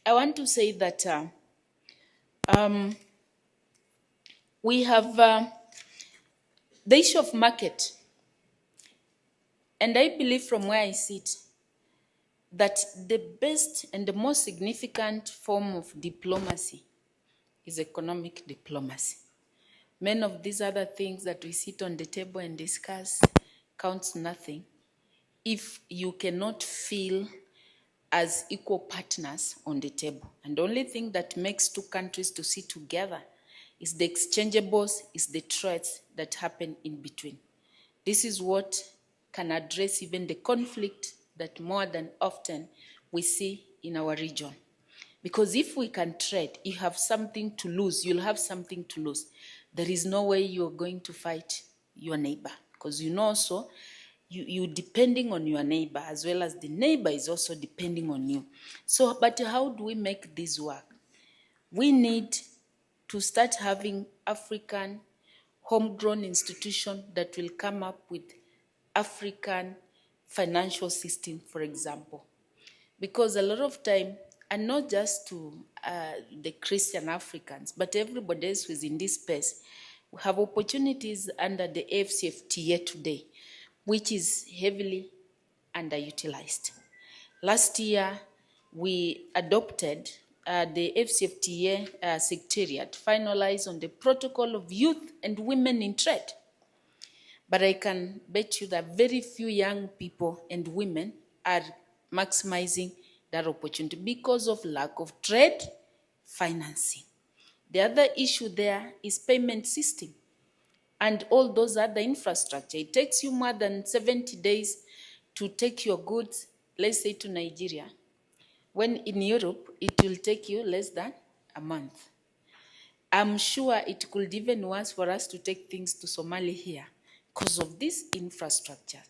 I want to say that we have the issue of market. And I believe from where I sit that the best and the most significant form of diplomacy is economic diplomacy. Many of these other things that we sit on the table and discuss counts nothing if you cannot feel as equal partners on the table. And the only thing that makes two countries to sit together is the exchangeables, is the threats that happen in between. This is what can address even the conflict that more than often we see in our region. Because if we can trade, you have something to lose, you'll have something to lose. There is no way you're going to fight your neighbor, because you know also you're depending on your neighbor as well as the neighbor is also depending on you. So, but how do we make this work? We need to start having African homegrown institution that will come up with African financial system, for example. Because a lot of time, and not just to the Christian Africans, but everybody else who is in this space, we have opportunities under the AFCFTA today, which is heavily underutilized. Last year, we adopted the AFCFTA Secretariat, finalized on the protocol of youth and women in trade. But I can bet you that very few young people and women are maximizing that opportunity because of lack of trade financing. The other issue there is payment system and all those other infrastructure. It takes you more than 70 days to take your goods, let's say to Nigeria, when in Europe, it will take you less than a month. I'm sure it could even worse for us to take things to Somalia here because of this infrastructure.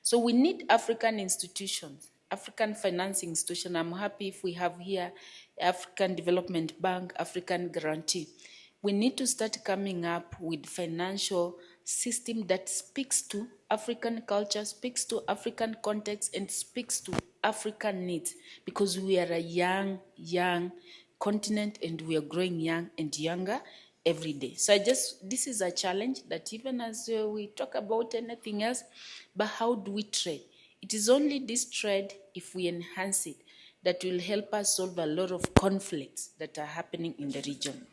So we need African institutions, African financing institution. I'm happy if we have here African Development Bank, African Guarantee. We need to start coming up with financial system that speaks to African culture, speaks to African context, and speaks to African needs, because we are a young continent and we are growing young and younger every day. So this is a challenge that even as we talk about anything else, but how do we trade? It is only this trade, if we enhance it, that will help us solve a lot of conflicts that are happening in the region.